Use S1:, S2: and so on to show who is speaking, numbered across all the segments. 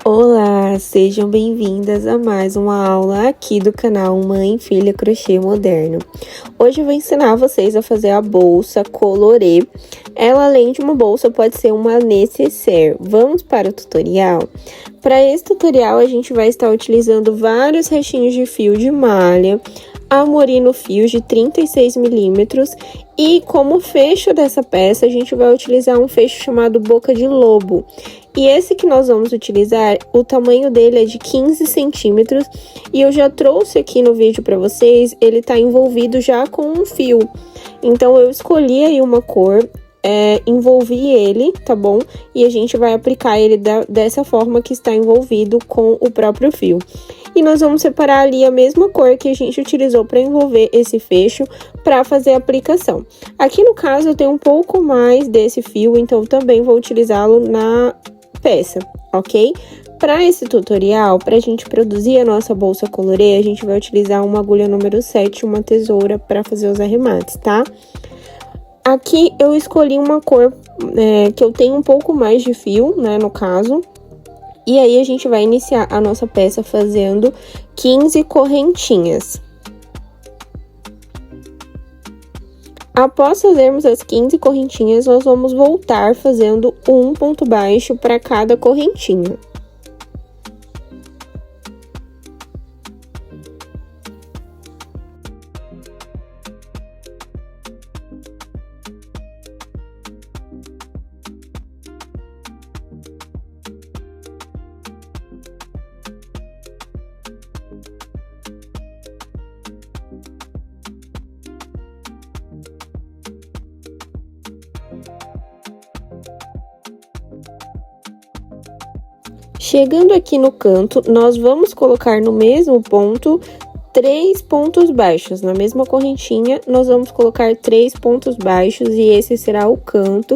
S1: Olá, sejam bem-vindas a mais uma aula aqui do canal Mãe e Filha Crochê Moderno. Hoje eu vou ensinar vocês a fazer a bolsa colorê. Ela, além de uma bolsa, pode ser uma nécessaire. Vamos para o tutorial? Para esse tutorial, a gente vai estar utilizando vários restinhos de fio de malha, Amorino fios de 36 milímetros e como fecho dessa peça, a gente vai utilizar um fecho chamado boca de lobo. E esse que nós vamos utilizar, o tamanho dele é de 15 centímetros e eu já trouxe aqui no vídeo para vocês, ele tá envolvido já com um fio. Então, eu escolhi aí uma cor, envolvi ele, tá bom? E a gente vai aplicar ele dessa forma que está envolvido com o próprio fio. E nós vamos separar ali a mesma cor que a gente utilizou para envolver esse fecho para fazer a aplicação. Aqui no caso eu tenho um pouco mais desse fio, então também vou utilizá-lo na peça, ok? Para esse tutorial, para a gente produzir a nossa bolsa colorê, a gente vai utilizar uma agulha número 7, uma tesoura para fazer os arremates, tá? Aqui eu escolhi uma cor que eu tenho um pouco mais de fio, né, no caso. E aí, a gente vai iniciar a nossa peça fazendo 15 correntinhas. Após fazermos as 15 correntinhas, nós vamos voltar fazendo um ponto baixo para cada correntinha. Chegando aqui no canto, nós vamos colocar no mesmo ponto 3 pontos baixos. Na mesma correntinha, nós vamos colocar 3 pontos baixos e esse será o canto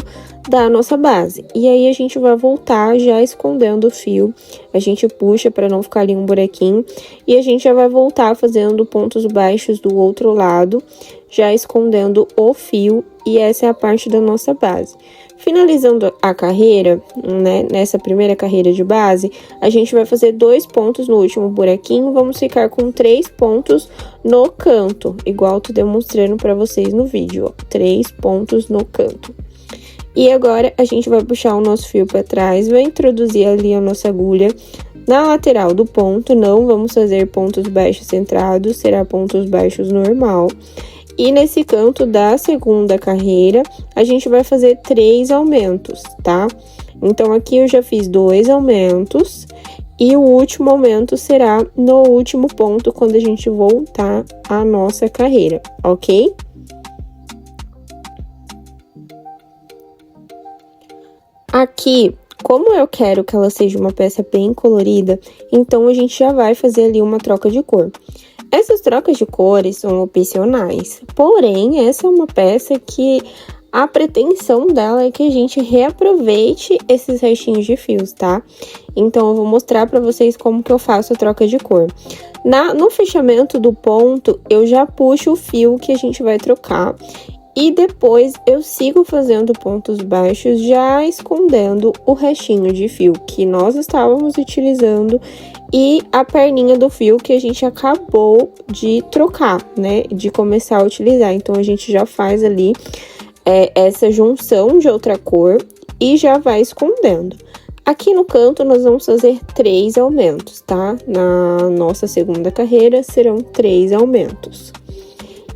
S1: da nossa base. E aí, a gente vai voltar já escondendo o fio. A gente puxa para não ficar ali um buraquinho. E a gente já vai voltar fazendo pontos baixos do outro lado, já escondendo o fio. E essa é a parte da nossa base. Finalizando a carreira, né, nessa primeira carreira de base, a gente vai fazer 2 pontos no último buraquinho, vamos ficar com 3 pontos no canto, igual tô demonstrando para vocês no vídeo, ó, 3 pontos no canto. E agora, a gente vai puxar o nosso fio para trás, vai introduzir ali a nossa agulha na lateral do ponto, não vamos fazer pontos baixos centrados, será pontos baixos normal. E nesse canto da segunda carreira, a gente vai fazer 3 aumentos, tá? Então, aqui eu já fiz 2 aumentos e o último aumento será no último ponto, quando a gente voltar a nossa carreira, ok? Aqui, como eu quero que ela seja uma peça bem colorida, então a gente já vai fazer ali uma troca de cor. Essas trocas de cores são opcionais, porém, essa é uma peça que a pretensão dela é que a gente reaproveite esses restinhos de fios, tá? Então, eu vou mostrar pra vocês como que eu faço a troca de cor. No fechamento do ponto, eu já puxo o fio que a gente vai trocar e depois eu sigo fazendo pontos baixos, já escondendo o restinho de fio que nós estávamos utilizando e a perninha do fio que a gente acabou de trocar, né, de começar a utilizar. Então, a gente já faz ali essa junção de outra cor e já vai escondendo. Aqui no canto, nós vamos fazer 3 aumentos, tá? Na nossa segunda carreira, serão 3 aumentos.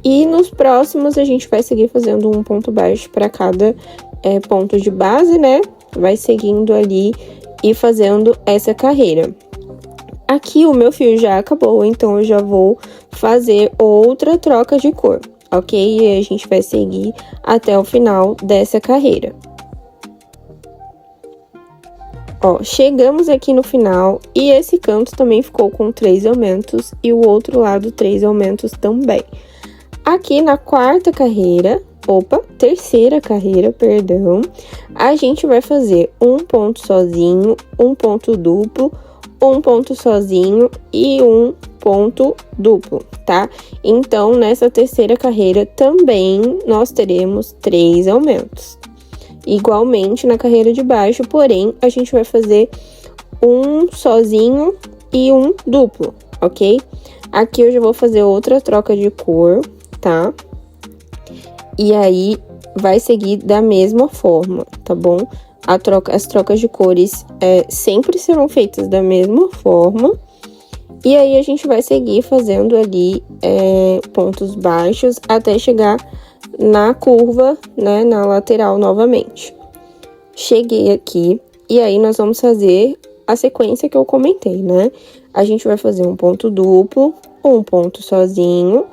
S1: E nos próximos, a gente vai seguir fazendo um ponto baixo para cada ponto de base, né? Vai seguindo ali e fazendo essa carreira. Aqui o meu fio já acabou, então eu já vou fazer outra troca de cor, ok? E a gente vai seguir até o final dessa carreira. Ó, chegamos aqui no final e esse canto também ficou com 3 aumentos e o outro lado 3 aumentos também. Aqui na terceira carreira, perdão, a gente vai fazer um ponto sozinho, um ponto duplo, um ponto sozinho e um ponto duplo, tá? Então, nessa terceira carreira também nós teremos 3 aumentos. Igualmente na carreira de baixo, porém, a gente vai fazer um sozinho e um duplo, ok? Aqui eu já vou fazer outra troca de cor, tá? E aí, vai seguir da mesma forma, tá bom? As trocas de cores sempre serão feitas da mesma forma. E aí, a gente vai seguir fazendo ali pontos baixos até chegar na curva, né? Na lateral novamente. Cheguei aqui, e aí nós vamos fazer a sequência que eu comentei, né? A gente vai fazer um ponto duplo, um ponto sozinho,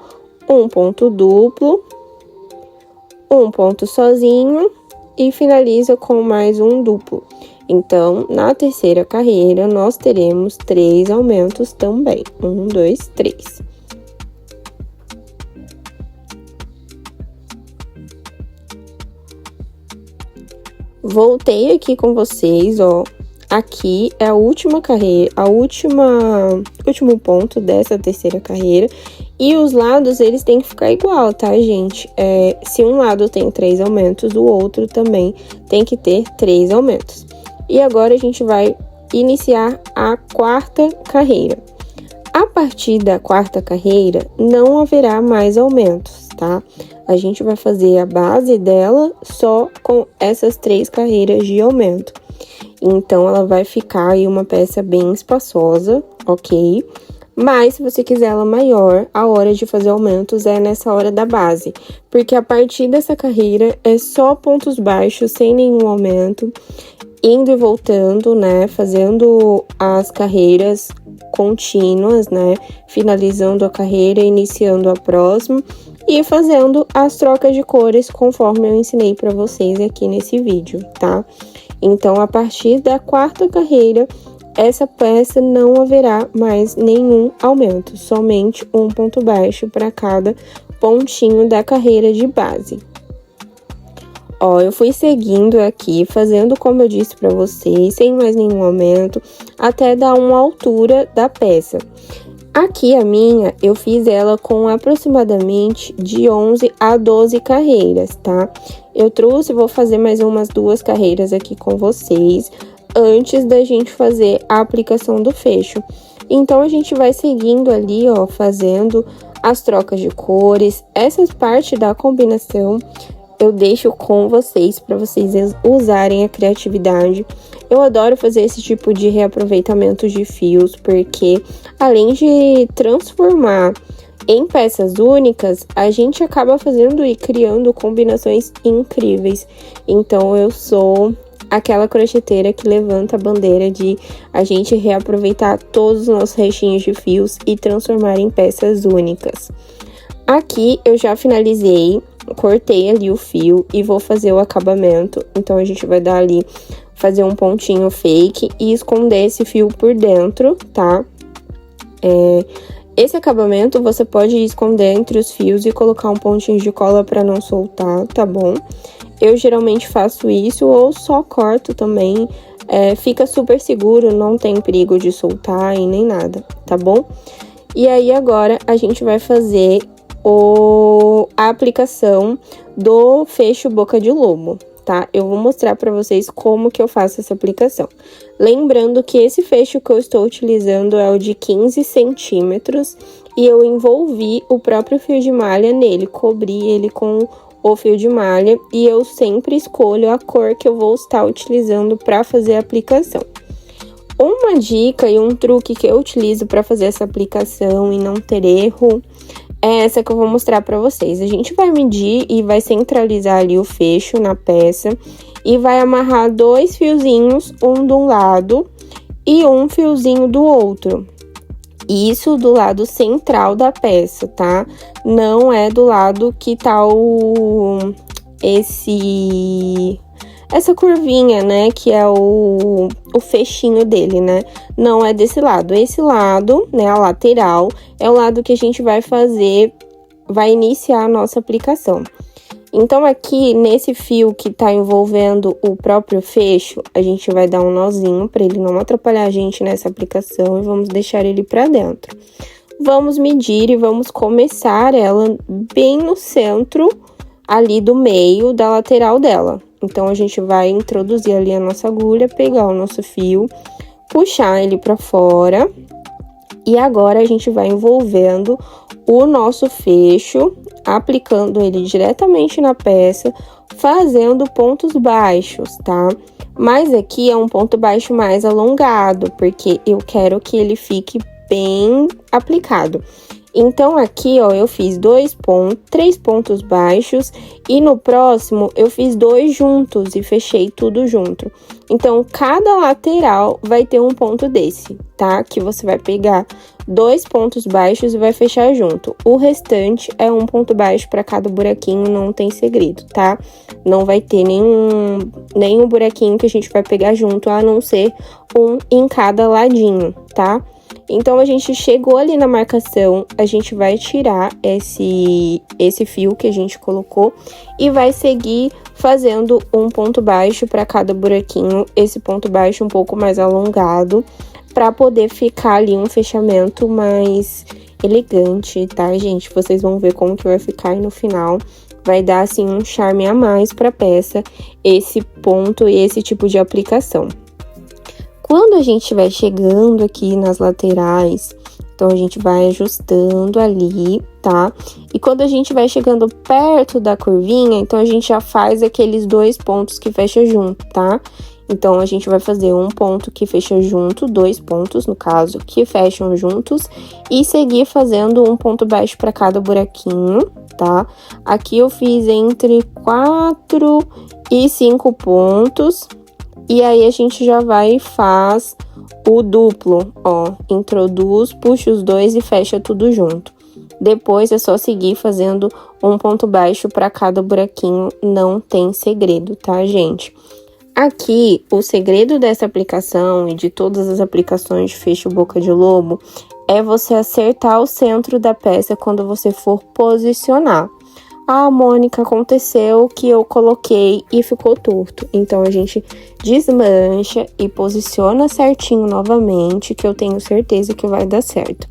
S1: um ponto duplo, um ponto sozinho e finaliza com mais um duplo. Então, na terceira carreira, nós teremos 3 aumentos também. 1, 2, 3. Voltei aqui com vocês, ó. Aqui é a última carreira, último ponto dessa terceira carreira. E os lados, eles têm que ficar igual, tá, gente? Se um lado tem 3 aumentos, o outro também tem que ter 3 aumentos. E agora a gente vai iniciar a quarta carreira. A partir da quarta carreira, não haverá mais aumentos, tá? A gente vai fazer a base dela só com essas 3 carreiras de aumento. Então, ela vai ficar aí uma peça bem espaçosa, ok? Mas, se você quiser ela maior, a hora de fazer aumentos é nessa hora da base. Porque a partir dessa carreira é só pontos baixos, sem nenhum aumento, indo e voltando, né? Fazendo as carreiras contínuas, né? Finalizando a carreira, iniciando a próxima e fazendo as trocas de cores conforme eu ensinei para vocês aqui nesse vídeo, tá? Então, a partir da quarta carreira, essa peça não haverá mais nenhum aumento, somente um ponto baixo para cada pontinho da carreira de base. Ó, eu fui seguindo aqui, fazendo como eu disse para vocês, sem mais nenhum aumento, até dar uma altura da peça. Aqui a minha, eu fiz ela com aproximadamente de 11 a 12 carreiras, tá? Eu vou fazer mais umas 2 carreiras aqui com vocês, antes da gente fazer a aplicação do fecho. Então, a gente vai seguindo ali, ó, fazendo as trocas de cores. Essa parte da combinação eu deixo com vocês, para vocês usarem a criatividade. Eu adoro fazer esse tipo de reaproveitamento de fios, porque além de transformar em peças únicas, a gente acaba fazendo e criando combinações incríveis. Então, eu sou aquela crocheteira que levanta a bandeira de a gente reaproveitar todos os nossos restinhos de fios e transformar em peças únicas. Aqui eu já finalizei, cortei ali o fio e vou fazer o acabamento. Então, a gente vai dar ali, fazer um pontinho fake e esconder esse fio por dentro, tá? Esse acabamento você pode esconder entre os fios e colocar um pontinho de cola para não soltar, tá bom? Eu geralmente faço isso ou só corto também, fica super seguro, não tem perigo de soltar e nem nada, tá bom? E aí, agora, a gente vai fazer a aplicação do fecho boca de lobo, tá? Eu vou mostrar para vocês como que eu faço essa aplicação. Lembrando que esse fecho que eu estou utilizando é o de 15 centímetros e eu envolvi o próprio fio de malha nele, cobri ele com o fio de malha e eu sempre escolho a cor que eu vou estar utilizando para fazer a aplicação. Uma dica e um truque que eu utilizo para fazer essa aplicação e não ter erro é essa que eu vou mostrar para vocês. A gente vai medir e vai centralizar ali o fecho na peça e vai amarrar 2 fiozinhos, um de um lado e um fiozinho do outro. Isso do lado central da peça, tá? Não é do lado que tá essa curvinha, né, que é o fechinho dele, né? Não é desse lado. Esse lado, né, a lateral, é o lado que a gente vai iniciar a nossa aplicação. Então, aqui, nesse fio que tá envolvendo o próprio fecho, a gente vai dar um nozinho para ele não atrapalhar a gente nessa aplicação e vamos deixar ele pra dentro. Vamos medir e vamos começar ela bem no centro, ali do meio da lateral dela. Então, a gente vai introduzir ali a nossa agulha, pegar o nosso fio, puxar ele pra fora. E agora a gente vai envolvendo o nosso fecho, aplicando ele diretamente na peça, fazendo pontos baixos, tá? Mas aqui é um ponto baixo mais alongado, porque eu quero que ele fique bem aplicado. Então, aqui, ó, eu fiz 3 pontos baixos e no próximo eu fiz 2 juntos e fechei tudo junto. Então, cada lateral vai ter um ponto desse, tá? Que você vai pegar 2 pontos baixos e vai fechar junto. O restante é um ponto baixo para cada buraquinho, não tem segredo, tá? Não vai ter nenhum buraquinho que a gente vai pegar junto, a não ser um em cada ladinho, tá? Então, a gente chegou ali na marcação, a gente vai tirar esse fio que a gente colocou e vai seguir fazendo um ponto baixo para cada buraquinho, esse ponto baixo um pouco mais alongado, para poder ficar ali um fechamento mais elegante, tá, gente? Vocês vão ver como que vai ficar e no final vai dar, assim, um charme a mais para a peça, esse ponto e esse tipo de aplicação. Quando a gente vai chegando aqui nas laterais, então a gente vai ajustando ali, tá? E quando a gente vai chegando perto da curvinha, então a gente já faz aqueles 2 pontos que fecha junto, tá? Então, a gente vai fazer um ponto que fecha junto, 2 pontos, no caso, que fecham juntos, e seguir fazendo um ponto baixo para cada buraquinho, tá? Aqui eu fiz entre 4 e 5 pontos. E aí, a gente já vai e faz o duplo, ó, introduz, puxa os 2 e fecha tudo junto. Depois, é só seguir fazendo um ponto baixo para cada buraquinho, não tem segredo, tá, gente? Aqui, o segredo dessa aplicação e de todas as aplicações de fecho boca de lobo é você acertar o centro da peça quando você for posicionar. Ah, Mônica, aconteceu que eu coloquei e ficou torto. Então, a gente desmancha e posiciona certinho novamente, que eu tenho certeza que vai dar certo.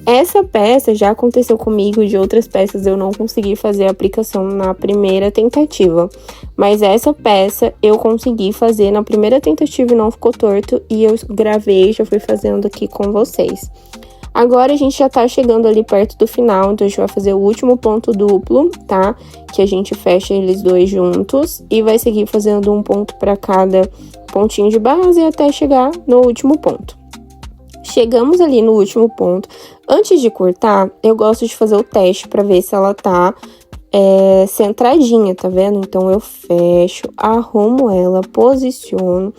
S1: Essa peça já aconteceu comigo, de outras peças eu não consegui fazer a aplicação na primeira tentativa. Mas essa peça eu consegui fazer na primeira tentativa e não ficou torto. E eu gravei, já fui fazendo aqui com vocês. Agora, a gente já tá chegando ali perto do final, então a gente vai fazer o último ponto duplo, tá? Que a gente fecha eles 2 juntos e vai seguir fazendo um ponto para cada pontinho de base até chegar no último ponto. Chegamos ali no último ponto. Antes de cortar, eu gosto de fazer o teste para ver se ela tá centradinha, tá vendo? Então, eu fecho, arrumo ela, posiciono,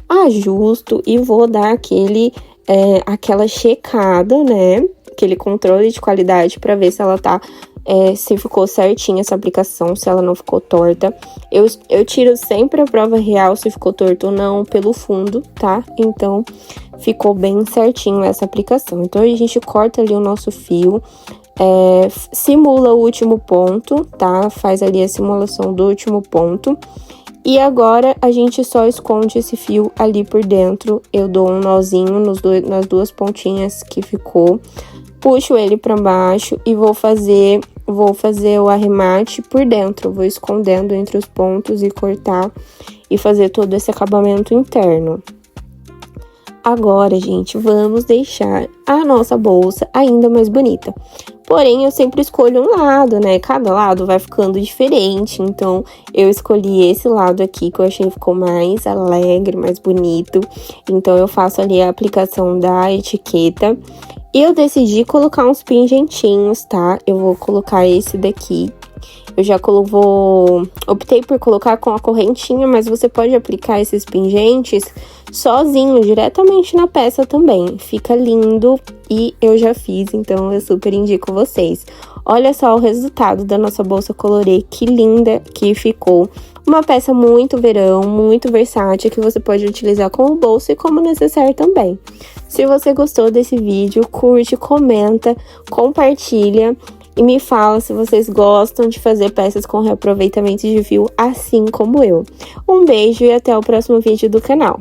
S1: ajusto e vou dar aquela checada, né? Aquele controle de qualidade para ver se ela tá, se ficou certinha essa aplicação, se ela não ficou torta. Eu tiro sempre a prova real se ficou torto ou não pelo fundo, tá? Então, ficou bem certinho essa aplicação. Então, a gente corta ali o nosso fio, simula o último ponto, tá? Faz ali a simulação do último ponto. E agora, a gente só esconde esse fio ali por dentro. Eu dou um nozinho nas 2 pontinhas que ficou. Puxo ele pra baixo e vou fazer o arremate por dentro. Vou escondendo entre os pontos e cortar e fazer todo esse acabamento interno. Agora, gente, vamos deixar a nossa bolsa ainda mais bonita. Porém, eu sempre escolho um lado, né? Cada lado vai ficando diferente. Então, eu escolhi esse lado aqui, que eu achei que ficou mais alegre, mais bonito. Então, eu faço ali a aplicação da etiqueta. E eu decidi colocar uns pingentinhos, tá? Eu vou colocar esse daqui. Eu já optei por colocar com a correntinha, mas você pode aplicar esses pingentes sozinho, diretamente na peça também. Fica lindo e eu já fiz, então eu super indico vocês. Olha só o resultado da nossa bolsa colorê, que linda que ficou. Uma peça muito verão, muito versátil, que você pode utilizar como bolsa e como necessaire também. Se você gostou desse vídeo, curte, comenta, compartilha. E me fala se vocês gostam de fazer peças com reaproveitamento de fio, assim como eu. Um beijo e até o próximo vídeo do canal.